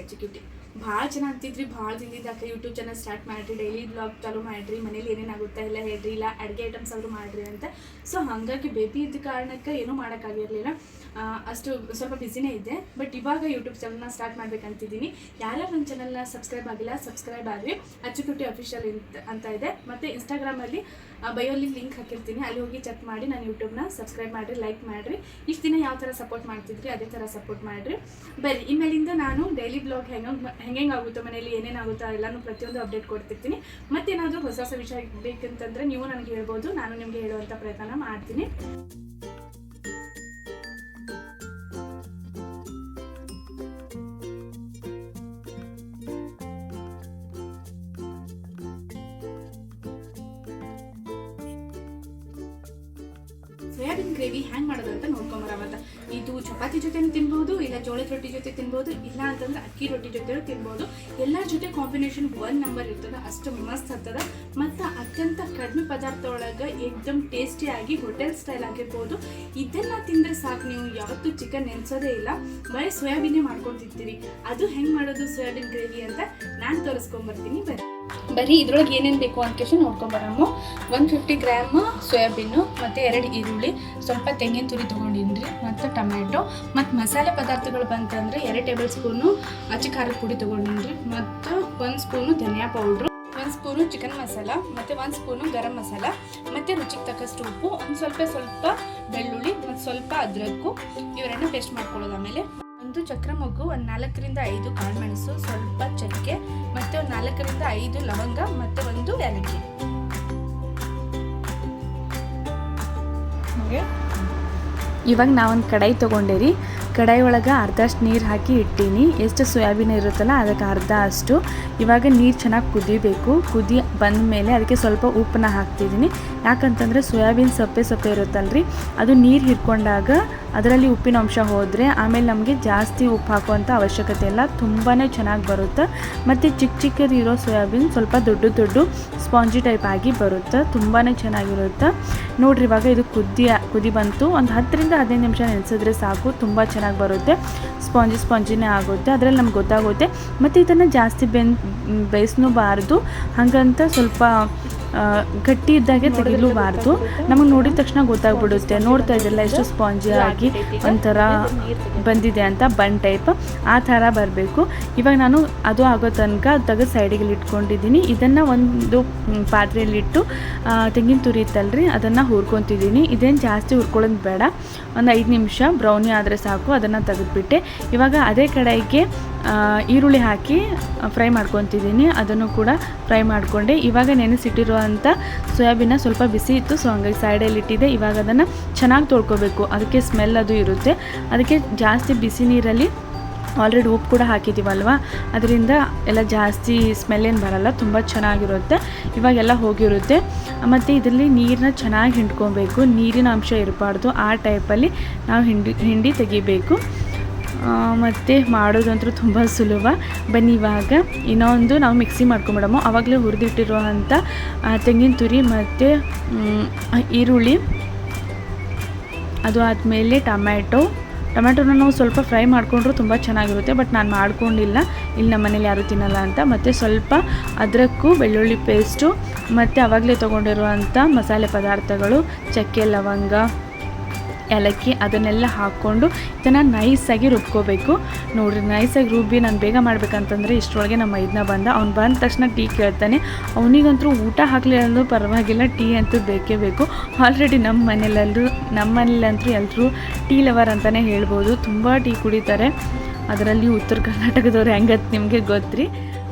Executive. ಭಾಳ ಜನ ಅಂತಿದ್ರಿ, ಭಾಳ ದಿನದಿಂದ ಯೂಟ್ಯೂಬ್ ಚಾನಲ್ ಸ್ಟಾರ್ಟ್ ಮಾಡಿರಿ, ಡೈಲಿ ಬ್ಲಾಗ್ ಚಾಲೂ ಮಾಡಿರಿ, ಮನೇಲಿ ಏನೇನಾಗುತ್ತೆ ಎಲ್ಲ ಹೇಳ್ರಿ, ಇಲ್ಲ ಅಡುಗೆ ಐಟಮ್ಸ್ ಆದರೂ ಮಾಡಿರಿ ಅಂತ. ಸೊ ಹಾಗಾಗಿ ಬೇಬಿ ಇದ್ದ ಕಾರಣಕ್ಕೆ ಏನೂ ಮಾಡೋಕ್ಕಾಗಿರಲಿಲ್ಲ, ಅಷ್ಟು ಸ್ವಲ್ಪ ಬ್ಯುಸಿನೇ ಇದ್ದೆ. ಬಟ್ ಇವಾಗ ಯೂಟ್ಯೂಬ್ ಚಾನಲ್ನ ಸ್ಟಾರ್ಟ್ ಮಾಡ್ಬೇಕಂತಿದ್ದೀನಿ. ಯಾರ್ಯಾರು ನನ್ನ ಚಾನಲ್ನ ಸಬ್ಸ್ಕ್ರೈಬ್ ಆಗಿಲ್ಲ ಸಬ್ಸ್ಕ್ರೈಬ್ ಆಗಿರಿ, ಎಕ್ಸಿಕ್ಯೂಟಿವ್ ಅಫಿಷಿಯಲ್ ಅಂತ ಇದೆ. ಮತ್ತು ಇನ್ಸ್ಟಾಗ್ರಾಮಲ್ಲಿ ಬಯೋಲಿ ಲಿಂಕ್ ಹಾಕಿರ್ತೀನಿ, ಅಲ್ಲಿ ಹೋಗಿ ಚೆಕ್ ಮಾಡಿ ನನ್ನ ಯೂಟ್ಯೂಬ್ನ ಸಬ್ಸ್ಕ್ರೈಬ್ ಮಾಡಿರಿ, ಲೈಕ್ ಮಾಡಿರಿ. ಇಷ್ಟು ದಿನ ಯಾವ ಥರ ಸಪೋರ್ಟ್ ಮಾಡ್ತಿದ್ರಿ ಅದೇ ಥರ ಸಪೋರ್ಟ್ ಮಾಡಿರಿ. ಬರೀ ಇನ್ಮೇಲಿಂದ ನಾನು ಡೈಲಿ ಬ್ಲಾಗ್ ಹೆಂಗೆ ಆಗುತ್ತೋ, ಮನೇಲಿ ಏನೇನಾಗುತ್ತೋ ಎಲ್ಲನೂ ಪ್ರತಿಯೊಂದು ಅಪ್ಡೇಟ್ ಕೊಡ್ತಿರ್ತೀನಿ. ಮತ್ತೇನಾದರೂ ಹೊಸ ಹೊಸ ವಿಷಯ ಬೇಕಂತಂದರೆ ನೀವು ನನಗೆ ಹೇಳ್ಬೋದು, ನಾನು ನಿಮಗೆ ಹೇಳುವಂಥ ಪ್ರಯತ್ನ ಮಾಡ್ತೀನಿ. ಸೋಯಾಬೀನ್ ಗ್ರೇವಿ ಹ್ಯಾಂಗೆ ಮಾಡೋದು ಅಂತ ನೋಡ್ಕೊಂಬರವಂತ. ಇದು ಚಪಾತಿ ಜೊತೆ ತಿನ್ಬೋದು, ಇಲ್ಲ ಜೋಳದ ರೊಟ್ಟಿ ಜೊತೆ ತಿನ್ಬೋದು, ಇಲ್ಲ ಅಂತಂದ್ರೆ ಅಕ್ಕಿ ರೊಟ್ಟಿ ಜೊತೆ ತಿನ್ಬೋದು. ಎಲ್ಲರ ಜೊತೆ ಕಾಂಬಿನೇಷನ್ 1 ನಂಬರ್ ಇರ್ತದೆ, ಅಷ್ಟು ಮಸ್ತ್ ಆಗ್ತದೆ. ಮತ್ತು ಅತ್ಯಂತ ಕಡಿಮೆ ಪದಾರ್ಥ ಒಳಗೆ ಏಕ್ದಮ್ ಟೇಸ್ಟಿಯಾಗಿ ಹೋಟೆಲ್ ಸ್ಟೈಲ್ ಆಗಿರ್ಬೋದು. ಇದೆಲ್ಲ ತಿಂದರೆ ಸಾಕು, ನೀವು ಯಾವತ್ತೂ ಚಿಕನ್ ನೆನೆಸೋದೇ ಇಲ್ಲ, ಬರೀ ಸೋಯಾಬೀನೇ ಮಾಡ್ಕೊಂಡು ತಿಂತೀರಿ. ಅದು ಹೆಂಗೆ ಮಾಡೋದು ಸೋಯಾಬೀನ್ ಗ್ರೇವಿ ಅಂತ ನಾನು ತೋರಿಸ್ಕೊಂಬರ್ತೀನಿ. ಬರೀ ಇದ್ರೊಳಗೆ ಏನೇನು ಬೇಕು ಅಂತ ಕೇಳಿ ನೋಡ್ಕೊಂಬರಮ್ಮ. 150 ಗ್ರಾಮ್ ಸೋಯಾಬೀನು, ಮತ್ತು 2 ಈರುಳ್ಳಿ, ಸ್ವಲ್ಪ ತೆಂಗಿನ ತುರಿ ತೊಗೊಂಡಿನ್ರಿ, ಮತ್ತು ಟೊಮ್ಯಾಟೊ, ಮತ್ತು ಮಸಾಲೆ ಪದಾರ್ಥಗಳು ಬಂತಂದರೆ 2 ಟೇಬಲ್ ಸ್ಪೂನು ಅಚ್ಚ ಖಾರದ ಪುಡಿ ತೊಗೊಂಡಿನ್ರಿ, ಮತ್ತು 1 ಸ್ಪೂನು ಧನಿಯಾ ಪೌಡ್ರು, 1 ಸ್ಪೂನು ಚಿಕನ್ ಮಸಾಲ, ಮತ್ತು 1 ಸ್ಪೂನು ಗರಂ ಮಸಾಲ, ಮತ್ತು ರುಚಿಗೆ ತಕ್ಕಷ್ಟು ಉಪ್ಪು, ಒಂದು ಸ್ವಲ್ಪ ಬೆಳ್ಳುಳ್ಳಿ, ಮತ್ತು ಸ್ವಲ್ಪ ಅದ್ರಕ್ಕು, ಇವರನ್ನು ಪೇಸ್ಟ್ ಮಾಡ್ಕೊಳ್ಳೋದು. ಆಮೇಲೆ ಒಂದು ಚಕ್ರ ಮೊಗ್ಗು, ಒಂದು 4 ರಿಂದ 5 ಕಾಳುಮೆಣಸು, ಸ್ವಲ್ಪ ಚಕ್ಕೆ, ಮತ್ತು ಒಂದು 4 ರಿಂದ 5 ಲವಂಗ, ಮತ್ತು 1 ಏಲಕ್ಕಿ. ಇವಾಗ ನಾವೊಂದು ಕಡಾಯಿ ತೊಗೊಂಡೇರಿ, ಕಡಾಯಿ ಒಳಗೆ ಅರ್ಧಷ್ಟು ನೀರು ಹಾಕಿ ಇಟ್ಟೀನಿ. ಎಷ್ಟು ಸೋಯಾಬೀನ್ ಇರುತ್ತಲ್ಲ ಅದಕ್ಕೆ ಅರ್ಧ ಅಷ್ಟು. ಇವಾಗ ನೀರು ಚೆನ್ನಾಗಿ ಕುದಿಬೇಕು. ಕುದಿ ಬಂದ ಮೇಲೆ ಅದಕ್ಕೆ ಸ್ವಲ್ಪ ಉಪ್ಪನ್ನ ಹಾಕ್ತಿದ್ದೀನಿ. ಯಾಕಂತಂದರೆ ಸೋಯಾಬೀನ್ ಸಪ್ಪೆ ಇರುತ್ತಲ್ರಿ, ಅದು ನೀರು ಹಿಡ್ಕೊಂಡಾಗ ಅದರಲ್ಲಿ ಉಪ್ಪಿನ ಅಂಶ ಹೋದರೆ ಆಮೇಲೆ ನಮಗೆ ಜಾಸ್ತಿ ಉಪ್ಪು ಹಾಕುವಂಥ ಅವಶ್ಯಕತೆ ಇಲ್ಲ, ತುಂಬಾ ಚೆನ್ನಾಗಿ ಬರುತ್ತೆ. ಮತ್ತು ಚಿಕ್ಕದಿರೋ ಸೋಯಾಬೀನ್ ಸ್ವಲ್ಪ ದೊಡ್ಡ ಸ್ಪಾಂಜಿ ಟೈಪ್ ಆಗಿ ಬರುತ್ತೆ, ತುಂಬಾ ಚೆನ್ನಾಗಿರುತ್ತೆ. ನೋಡಿರಿ ಇವಾಗ ಇದು ಕುದಿ ಬಂತು. ಒಂದು 10 ರಿಂದ 15 ನಿಮಿಷ ನೆನೆಸಿದ್ರೆ ಸಾಕು, ತುಂಬ ಚೆನ್ನಾಗಿ ಬರುತ್ತೆ, ಸ್ಪಾಂಜಿನೇ ಆಗುತ್ತೆ. ಅದರಲ್ಲಿ ನಮ್ಗೆ ಗೊತ್ತಾಗುತ್ತೆ. ಮತ್ತು ಇದನ್ನು ಜಾಸ್ತಿ ಬೇಯಿಸಬಾರ್ದು, ಹಾಗಂತ ಸ್ವಲ್ಪ ಗಟ್ಟಿ ಇದ್ದಾಗೆ ತೆಗಿಲೂಬಾರ್ದು. ನಮಗೆ ನೋಡಿದ ತಕ್ಷಣ ಗೊತ್ತಾಗ್ಬಿಡುತ್ತೆ. ನೋಡ್ತಾ ಇದ್ದಲ್ಲ ಎಷ್ಟು ಸ್ಪಾಂಜಿ ಆಗಿ ಒಂಥರ ಬಂದಿದೆ ಅಂತ, ಬನ್ ಟೈಪ್ ಆ ಥರ ಬರಬೇಕು. ಇವಾಗ ನಾನು ಅದು ಆಗೋ ತನಕ ತೆಗೆದು ಸೈಡಿಗೆ ಇಟ್ಕೊಂಡಿದ್ದೀನಿ. ಇದನ್ನು ಒಂದು ಪಾತ್ರೆಯಲ್ಲಿಟ್ಟು ತೆಂಗಿನ ತುರಿ ಇತ್ತಲ್ರಿ ಅದನ್ನು ಹುರ್ಕೊತಿದ್ದೀನಿ. ಇದೇನು ಜಾಸ್ತಿ ಹುರ್ಕೊಳ್ಳೋದು ಬೇಡ, ಒಂದು 5 ನಿಮಿಷ ಬ್ರೌನಿ ಆದರೆ ಸಾಕು. ಅದನ್ನು ತೆಗೆದುಬಿಟ್ಟೆ. ಇವಾಗ ಅದೇ ಕಡೆಗೆ ಈರುಳ್ಳಿ ಹಾಕಿ ಫ್ರೈ ಮಾಡ್ಕೊತಿದ್ದೀನಿ. ಅದನ್ನು ಕೂಡ ಫ್ರೈ ಮಾಡಿಕೊಂಡೆ. ಇವಾಗ ನೆನೆಸಿಟ್ಟಿರುವಂಥ ಸೋಯಾಬೀನ ಸ್ವಲ್ಪ ಬಿಸಿ ಇತ್ತು, ಸೊ ಹಂಗಾಗಿ ಸೈಡಲ್ಲಿ ಇಟ್ಟಿದ್ದೆ. ಇವಾಗ ಅದನ್ನು ಚೆನ್ನಾಗಿ ತೊಳ್ಕೊಬೇಕು, ಅದಕ್ಕೆ ಸ್ಮೆಲ್ ಅದು ಇರುತ್ತೆ. ಅದಕ್ಕೆ ಜಾಸ್ತಿ ಬಿಸಿ ನೀರಲ್ಲಿ ಆಲ್ರೆಡಿ ಉಪ್ಪು ಕೂಡ ಹಾಕಿದ್ದೀವಲ್ವ, ಅದರಿಂದ ಎಲ್ಲ ಜಾಸ್ತಿ ಸ್ಮೆಲ್ ಏನು ಬರಲ್ಲ, ತುಂಬ ಚೆನ್ನಾಗಿರುತ್ತೆ. ಇವಾಗೆಲ್ಲ ಹೋಗಿರುತ್ತೆ. ಮತ್ತು ಇದರಲ್ಲಿ ನೀರನ್ನ ಚೆನ್ನಾಗಿ ಹಿಂಡ್ಕೊಬೇಕು, ನೀರಿನ ಅಂಶ ಇರಬಾರ್ದು, ಆ ಟೈಪಲ್ಲಿ ನಾವು ಹಿಂಡಿ ತೆಗಿಬೇಕು. ಮತ್ತು ಮಾಡೋದಂತೂ ತುಂಬ ಸುಲಭ. ಬನ್ನಿ ಇವಾಗ ಇನ್ನೊಂದು ನಾವು ಮಿಕ್ಸಿ ಮಾಡ್ಕೊಂಬಿಡಮೋ. ಆವಾಗಲೇ ಹುರಿದಿಟ್ಟಿರುವಂಥ ತೆಂಗಿನ ತುರಿ ಮತ್ತು ಈರುಳ್ಳಿ, ಅದು ಆದಮೇಲೆ ಟೊಮ್ಯಾಟೊನ ನಾವು ಸ್ವಲ್ಪ ಫ್ರೈ ಮಾಡಿಕೊಂಡ್ರೂ ತುಂಬ ಚೆನ್ನಾಗಿರುತ್ತೆ. ಬಟ್ ನಾನು ಮಾಡ್ಕೊಂಡಿಲ್ಲ, ಇಲ್ಲಿ ನಮ್ಮ ಮನೇಲಿ ಯಾರೂ ತಿನ್ನಲ್ಲ ಅಂತ. ಮತ್ತು ಸ್ವಲ್ಪ ಅದರಕ್ಕೂ ಬೆಳ್ಳುಳ್ಳಿ ಪೇಸ್ಟು, ಮತ್ತು ಆವಾಗಲೇ ತೊಗೊಂಡಿರುವಂಥ ಮಸಾಲೆ ಪದಾರ್ಥಗಳು, ಚಕ್ಕೆ, ಲವಂಗ, ಏಲಕ್ಕಿ, ಅದನ್ನೆಲ್ಲ ಹಾಕ್ಕೊಂಡು ಇದನ್ನು ನೈಸಾಗಿ ರುಬ್ಕೋಬೇಕು. ನೋಡಿರಿ ನೈಸಾಗಿ ರುಬ್ಬಿ ನಾನು ಬೇಗ ಮಾಡ್ಬೇಕಂತಂದರೆ ಇಷ್ಟರೊಳಗೆ ನಮ್ಮ ಮೈದನ ಅವ್ನು ಬಂದ ತಕ್ಷಣ ಟೀ ಕೇಳ್ತಾನೆ. ಅವನಿಗಂತೂ ಊಟ ಹಾಕಲಿಲ್ಲ ಪರವಾಗಿಲ್ಲ, ಟೀ ಅಂತೂ ಬೇಕೇ ಬೇಕು. ಆಲ್ರೆಡಿ ನಮ್ಮ ಮನೇಲಂತೂ ಎಲ್ಲರೂ ಟೀ ಲವರ್ ಅಂತಲೇ ಹೇಳ್ಬೋದು, ತುಂಬ ಟೀ ಕುಡಿತಾರೆ. ಅದರಲ್ಲಿ ಉತ್ತರ ಕರ್ನಾಟಕದವ್ರು ಹೆಂಗತ್ ನಿಮಗೆ ಗೊತ್ತ್ರಿ.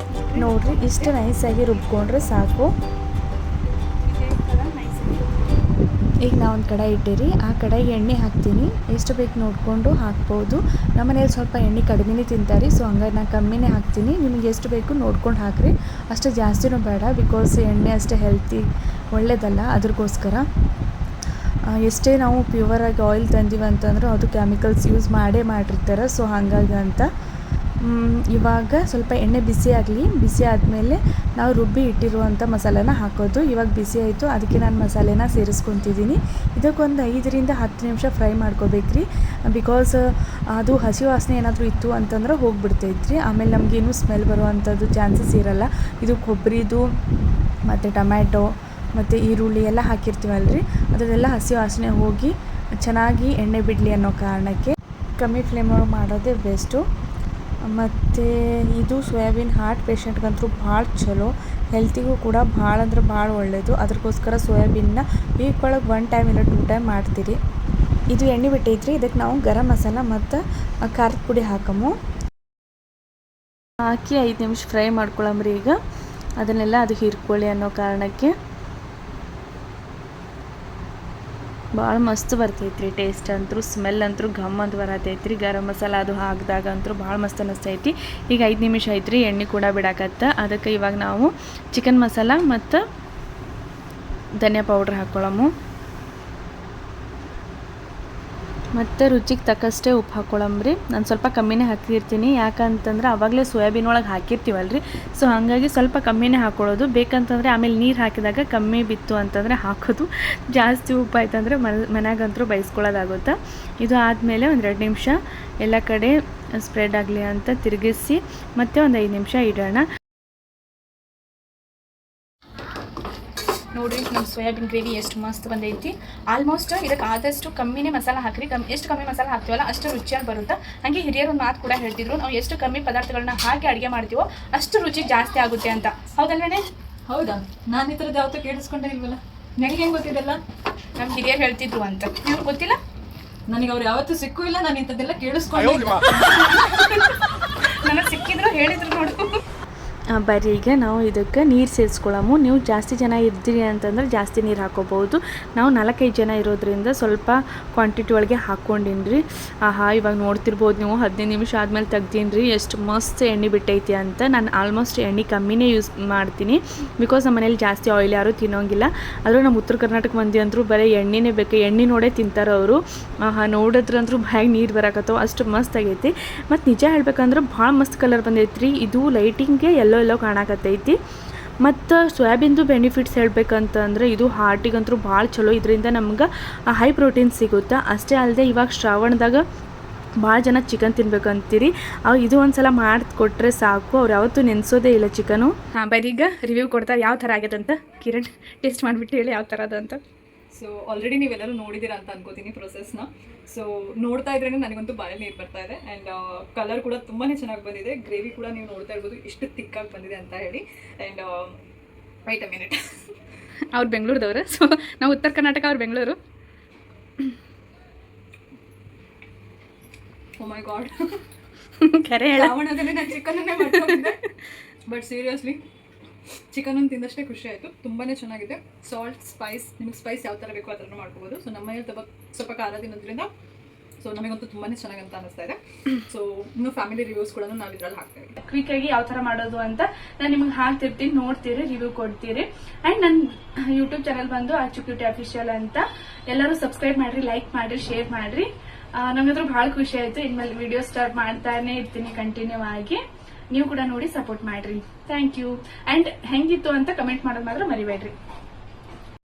ನೋಡಿರಿ ಇಷ್ಟು ನೈಸಾಗಿ ರುಬ್ಕೊಂಡ್ರೆ ಸಾಕು. ಈಗ ನಾವು ಒಂದು ಕಡಾಯಿ ಇಟ್ಟಿರಿ, ಆ ಕಡಾಯಿಗೆ ಎಣ್ಣೆ ಹಾಕ್ತೀನಿ. ಎಷ್ಟು ಬೇಕು ನೋಡಿಕೊಂಡು ಹಾಕ್ಬೋದು. ನಮ್ಮ ಮನೇಲಿ ಸ್ವಲ್ಪ ಎಣ್ಣೆ ಕಡಿಮೆನೇ ತಿಂತಾರೆ, ಸೊ ಹಂಗಾಗಿ ನಾನು ಕಮ್ಮಿನೇ ಹಾಕ್ತೀನಿ. ನಿಮಗೆ ಎಷ್ಟು ಬೇಕು ನೋಡ್ಕೊಂಡು ಹಾಕಿರಿ, ಅಷ್ಟು ಜಾಸ್ತಿನೂ ಬೇಡ, ಬಿಕಾಸ್ ಎಣ್ಣೆ ಅಷ್ಟೇ ಹೆಲ್ತಿ ಒಳ್ಳೆಯದಲ್ಲ, ಅದಕ್ಕೋಸ್ಕರ. ಎಷ್ಟೇ ನಾವು ಪ್ಯೂವರಾಗಿ ಆಯಿಲ್ ತಂದೀವಿ ಅಂತಂದ್ರೆ ಅದು ಕೆಮಿಕಲ್ಸ್ ಯೂಸ್ ಮಾಡಿರ್ತಾರೆ, ಸೊ ಹಾಗಾಗಿ ಅಂತ ಇವಾಗ ಸ್ವಲ್ಪ ಎಣ್ಣೆ ಬಿಸಿ ಆಗಲಿ. ಬಿಸಿ ಆದಮೇಲೆ ನಾವು ರುಬ್ಬಿ ಇಟ್ಟಿರುವಂಥ ಮಸಾಲೆನ ಹಾಕೋದು. ಇವಾಗ ಬಿಸಿ ಆಯಿತು, ಅದಕ್ಕೆ ನಾನು ಮಸಾಲೆನ ಸೇರಿಸ್ಕೊತಿದ್ದೀನಿ. ಇದಕ್ಕೊಂದು 5 ರಿಂದ 10 ನಿಮಿಷ ಫ್ರೈ ಮಾಡ್ಕೋಬೇಕ್ರಿ. ಬಿಕಾಸ್ ಅದು ಹಸಿ ವಾಸನೆ ಏನಾದರೂ ಇತ್ತು ಅಂತಂದ್ರೆ ಹೋಗಿಬಿಡ್ತೈತ್ರಿ. ಆಮೇಲೆ ನಮಗೇನು ಸ್ಮೆಲ್ ಬರುವಂಥದ್ದು ಚಾನ್ಸಸ್ ಇರಲ್ಲ. ಇದು ಕೊಬ್ಬರಿದು ಮತ್ತು ಟೊಮ್ಯಾಟೊ ಮತ್ತು ಈರುಳ್ಳಿ ಎಲ್ಲ ಹಾಕಿರ್ತೀವಲ್ರಿ, ಅದರದೆಲ್ಲ ಹಸಿ ವಾಸನೆ ಹೋಗಿ ಚೆನ್ನಾಗಿ ಎಣ್ಣೆ ಬಿಡಲಿ ಅನ್ನೋ ಕಾರಣಕ್ಕೆ ಕಮ್ಮಿ ಫ್ಲೇಮ್ ಮಾಡೋದೇ ಬೆಸ್ಟು. ಮತ್ತು ಇದು ಸೋಯಾಬೀನ್ ಹಾರ್ಟ್ ಪೇಷಂಟ್ಗಂತೂ ಭಾಳ ಚಲೋ, ಹೆಲ್ತಿಗೂ ಕೂಡ ಭಾಳ ಅಂದ್ರೆ ಭಾಳ ಒಳ್ಳೆಯದು. ಅದಕ್ಕೋಸ್ಕರ ಸೋಯಾಬೀನ್ನ ವೀಕ್ ಒಳಗೆ 1 ಟೈಮ್ ಇಲ್ಲ 2 ಟೈಮ್ ಮಾಡ್ತೀರಿ. ಇದು ಎಣ್ಣೆ ಬಿಟ್ಟೈತ್ರಿ. ಇದಕ್ಕೆ ನಾವು ಗರಂ ಮಸಾಲ ಮತ್ತು ಖಾರದ ಪುಡಿ ಹಾಕಮು ಹಾಕಿ 5 ನಿಮಿಷ ಫ್ರೈ ಮಾಡ್ಕೊಳಮ್ರಿ. ಈಗ ಅದನ್ನೆಲ್ಲ ಅದು ಹೀರ್ಕೊಳ್ಳಿ ಅನ್ನೋ ಕಾರಣಕ್ಕೆ ಭಾಳ ಮಸ್ತ್ ಬರ್ತೈತ್ರಿ. ಟೇಸ್ಟ್ ಅಂತೂ ಸ್ಮೆಲ್ ಅಂತೂ ಘಮ್ ಅಂತ ಬರತೈತ್ರಿ. ಗರಂ ಮಸಾಲ ಅದು ಹಾಕಿದಾಗ ಅಂತೂ ಭಾಳ ಮಸ್ತ್ ಅನ್ನಿಸ್ತೈತಿ. ಈಗ 5 ನಿಮಿಷ ಐತ್ರಿ, ಎಣ್ಣೆ ಕೂಡ ಬಿಡಾಕತ್ತ. ಅದಕ್ಕೆ ಇವಾಗ ನಾವು ಚಿಕನ್ ಮಸಾಲ ಮತ್ತು ಧನಿಯಾ ಪೌಡ್ರ್ ಹಾಕ್ಕೊಳ್ಳಮು ಮತ್ತು ರುಚಿಗೆ ತಕ್ಕಷ್ಟೇ ಉಪ್ಪು ಹಾಕ್ಕೊಳಮ್ರಿ. ನಾನು ಸ್ವಲ್ಪ ಕಮ್ಮಿನೇ ಹಾಕಿರ್ತೀನಿ, ಯಾಕಂತಂದ್ರೆ ಆವಾಗಲೇ ಸೋಯಾಬೀನ್ ಒಳಗೆ ಹಾಕಿರ್ತೀವಲ್ರಿ. ಸೊ ಹಾಗಾಗಿ ಸ್ವಲ್ಪ ಕಮ್ಮಿನೇ ಹಾಕ್ಕೊಳ್ಳೋದು. ಬೇಕಂತಂದರೆ ಆಮೇಲೆ ನೀರು ಹಾಕಿದಾಗ ಕಮ್ಮಿ ಬಿತ್ತು ಅಂತಂದರೆ ಹಾಕೋದು. ಜಾಸ್ತಿ ಉಪ್ಪು ಆಯ್ತಂದರೆ ಮನ್ಯಾಗಂತೂ ಬೈಸ್ಕೊಳ್ಳೋದಾಗುತ್ತೆ. ಇದು ಆದಮೇಲೆ ಒಂದು 2 ನಿಮಿಷ ಎಲ್ಲ ಕಡೆ ಸ್ಪ್ರೆಡ್ ಆಗಲಿ ಅಂತ ತಿರುಗಿಸಿ ಮತ್ತೆ ಒಂದು 5 ನಿಮಿಷ ಇಡೋಣ. ನೋಡಿರಿ ನಮ್ಮ ಸೋಯಾಬೀನ್ ಗ್ರೇವಿ ಎಷ್ಟು ಮಸ್ತ್ ಬಂದೈತಿ. ಆಲ್ಮೋಸ್ಟ್ ಇದಕ್ಕೆ ಆದಷ್ಟು ಕಮ್ಮಿನೇ ಮಸಾಲ ಹಾಕ್ರಿ. ಎಷ್ಟು ಕಮ್ಮಿ ಮಸಾಲ ಹಾಕ್ತೀವಲ್ಲ ಅಷ್ಟು ರುಚಿಯಾಗಿ ಬರುತ್ತೆ. ಹಾಗೆ ಹಿರಿಯರು ಒಂದು ಮಾತು ಕೂಡ ಹೇಳ್ತಿದ್ರು, ನಾವು ಎಷ್ಟು ಕಮ್ಮಿ ಪದಾರ್ಥಗಳನ್ನ ಹಾಕಿ ಅಡುಗೆ ಮಾಡ್ತೀವೋ ಅಷ್ಟು ರುಚಿ ಜಾಸ್ತಿ ಆಗುತ್ತೆ ಅಂತ. ಹೌದಲ್ವೇನೆ? ಹೌದಾ? ನಾನು ಈ ಥರದ್ದು ಯಾವತ್ತೂ ಕೇಳಿಸ್ಕೊಂಡೇ ಇಲ್ವಲ್ಲ. ನನಗೆ ಹೆಂಗೆ ಗೊತ್ತಿದ್ದಲ್ಲ? ನಮ್ಮ ಹಿರಿಯರು ಹೇಳ್ತಿದ್ರು ಅಂತ. ನಿಮ್ಗೆ ಗೊತ್ತಿಲ್ಲ? ನನಗೆ ಅವ್ರು ಯಾವತ್ತೂ ಸಿಕ್ಕೂ ಇಲ್ಲ. ನಾನು ಇಂಥದ್ದೆಲ್ಲ ಕೇಳಿಸ್ಕೊಂಡಿಲ್ಲ. ನನಗೆ ಸಿಕ್ಕಿದ್ರು ಹೇಳಿದ್ರು ನೋಡು. ಬರ್ರಿ ಈಗ ನಾವು ಇದಕ್ಕೆ ನೀರು ಸೇರಿಸ್ಕೊಳ್ಳಮು. ನೀವು ಜಾಸ್ತಿ ಜನ ಇರ್ತೀರಿ ಅಂತಂದ್ರೆ ಜಾಸ್ತಿ ನೀರು ಹಾಕೋಬೋದು. ನಾವು 4-5 ಜನ ಇರೋದ್ರಿಂದ ಸ್ವಲ್ಪ ಕ್ವಾಂಟಿಟಿ ಒಳಗೆ ಹಾಕ್ಕೊಂಡಿನ್ರಿ. ಇವಾಗ ನೋಡ್ತಿರ್ಬೋದು ನೀವು 15 ನಿಮಿಷ ಆದಮೇಲೆ ತೆಗ್ದೀನಿ ಎಷ್ಟು ಮಸ್ತ್ ಎಣ್ಣೆ ಬಿಟ್ಟೈತಿ ಅಂತ. ನಾನು ಆಲ್ಮೋಸ್ಟ್ ಎಣ್ಣೆ ಕಮ್ಮಿನೇ ಯೂಸ್ ಮಾಡ್ತೀನಿ, ಬಿಕಾಸ್ ನಮ್ಮ ಮನೇಲಿ ಜಾಸ್ತಿ ಆಯಿಲ್ ಯಾರೂ ತಿನ್ನೋಂಗಿಲ್ಲ. ಆದರೂ ನಮ್ಮ ಉತ್ತರ ಕರ್ನಾಟಕ ಮಂದಿ ಅಂದರೂ ಬರೀ ಎಣ್ಣೆನೇ ಬೇಕು, ಎಣ್ಣೆ ನೋಡೇ ತಿಂತಾರೆ ಅವರು. ನೋಡಿದ್ರಂದ್ರೂ ಬಾಯಿಗೆ ನೀರು ಬರಾಕತ್ತವ, ಅಷ್ಟು ಮಸ್ತ್ ಆಗೈತಿ. ಮತ್ತು ನಿಜ ಹೇಳ್ಬೇಕಂದ್ರೆ ಭಾಳ ಮಸ್ತ್ ಕಲರ್ ಬಂದೈತ್ರಿ. ಇದು ಲೈಟಿಂಗ್ಗೆ ಎಲ್ಲೋ ಕಾಣಕತ್ತೈತಿ. ಮತ್ತು ಸೋಯಾಬೀನ್ದು ಬೆನಿಫಿಟ್ಸ್ ಹೇಳ್ಬೇಕಂತಂದ್ರೆ ಇದು ಹಾರ್ಟಿಗಂತೂ ಭಾಳ ಚಲೋ. ಇದರಿಂದ ನಮ್ಗೆ ಹೈ ಪ್ರೋಟೀನ್ ಸಿಗುತ್ತೆ. ಅಷ್ಟೇ ಅಲ್ಲದೆ ಇವಾಗ ಶ್ರಾವಣದಾಗ ಭಾಳ ಜನ ಚಿಕನ್ ತಿನ್ಬೇಕಂತೀರಿ. ಇದು ಒಂದು ಸಲ ಮಾಡಿಕೊಟ್ರೆ ಸಾಕು, ಅವ್ರು ಯಾವತ್ತೂ ನೆನೆಸೋದೇ ಇಲ್ಲ ಚಿಕನು. ಬರೀ ಈಗ ರಿವ್ಯೂ ಕೊಡ್ತಾರೆ ಯಾವ ಥರ ಆಗೈತೆ ಅಂತ. ಕಿರಣ್ ಟೇಸ್ಟ್ ಮಾಡಿಬಿಟ್ಟು ಹೇಳಿ ಯಾವ ಥರ ಅದಂತ. ಸೊ ಆಲ್ರೆಡಿ ನೀವೆಲ್ಲರೂ ನೋಡಿದ್ದೀರಾ ಅಂತ ಅನ್ಕೋತೀನಿ ಪ್ರೊಸೆಸ್ನ. ಸೊ ನೋಡ್ತಾ ಇದ್ರೇ ನನಗಂತೂ ಬಾಯಲ್ಲಿ ನೀರು ಬರ್ತಾ ಇದೆ. ಆ್ಯಂಡ್ ಕಲರ್ ಕೂಡ ತುಂಬಾ ಚೆನ್ನಾಗಿ ಬಂದಿದೆ. ಗ್ರೇವಿ ಕೂಡ ನೀವು ನೋಡ್ತಾ ಇರ್ಬೋದು ಎಷ್ಟು ತಿಕ್ಕಾಗಿ ಬಂದಿದೆ ಅಂತ ಹೇಳಿ. ಆ್ಯಂಡ್ ವೈಟ್ ಅ ಮಿನಿಟ್, ಅವ್ರು ಬೆಂಗಳೂರದವ್ರು. ಸೊ ನಾವು ಉತ್ತರ ಕರ್ನಾಟಕ, ಅವ್ರು ಬೆಂಗಳೂರು. ಓ ಮೈ ಗಾಡ್, ಕರೆ ಹೇಳ. ಶ್ರಾವಣದಲ್ಲಿ ನಾನು ಚಿಕನನ್ನೇ ಮಾಡ್ಕೊಂಡಿದ್ದೆ, ಬಟ್ ಸೀರಿಯಸ್ಲಿ ಚಿಕನನ್ನು ತಿಂದಷ್ಟೇ ಖುಷಿ ಆಯಿತು. ತುಂಬಾ ಚೆನ್ನಾಗಿದೆ. ಸಾಲ್ಟ್, ಸ್ಪೈಸ್, ನಿಮಗೆ ಸ್ಪೈಸ್ ಯಾವ ಥರ ಬೇಕೋ ಅದನ್ನು ಮಾಡ್ಕೋಬೋದು. ಸೊ ನಮ್ಮ ಮನೇಲಿ ಸ್ವಲ್ಪ ಖಾರ ತಿನ್ನೋದ್ರಿಂದ ಸೊ ನಮಗಂತೂ ತುಂಬಾ ಚೆನ್ನಾಗಿ ಅಂತ ಅನಿಸ್ತಾ ಇದೆ. ಸೊ ಇನ್ನು ಫ್ಯಾಮಿಲಿ ರಿವ್ಯೂಸ್ ಕೂಡ ನಾವು ಇದ್ರಲ್ಲಿ ಹಾಕ್ತೇವೆ. ಕ್ವಿಕ್ಕಾಗಿ ಯಾವ ಥರ ಮಾಡೋದು ಅಂತ ನಾನು ನಿಮಗೆ ಹಾಕ್ತಿರ್ತೀನಿ, ನೋಡ್ತೀರಿ, ರಿವ್ಯೂ ಕೊಡ್ತೀರಿ. ಆ್ಯಂಡ್ ನನ್ನ ಯೂಟ್ಯೂಬ್ ಚಾನಲ್ ಬಂದು ಆಚು ಕ್ಯೂಟಿ ಅಫಿಷಿಯಲ್ ಅಂತ. ಎಲ್ಲರೂ ಸಬ್ಸ್ಕ್ರೈಬ್ ಮಾಡಿರಿ, ಲೈಕ್ ಮಾಡಿರಿ, ಶೇರ್ ಮಾಡಿರಿ. ನಮಗಂತೂ ಭಾಳ ಖುಷಿ ಆಯಿತು. ಇನ್ಮೇಲೆ ವಿಡಿಯೋ ಸ್ಟಾರ್ಟ್ ಮಾಡ್ತಾನೆ ಇರ್ತೀನಿ ಕಂಟಿನ್ಯೂ ಆಗಿ. ನೀವು ಕೂಡ ನೋಡಿ ಸಪೋರ್ಟ್ ಮಾಡ್ರಿ. Thank you. ಆ್ಯಂಡ್ ಹೆಂಗಿತ್ತು ಅಂತ ಕಮೆಂಟ್ ಮಾಡೋದು ಮಾತ್ರ ಮರಿಬೇಡ್ರಿ.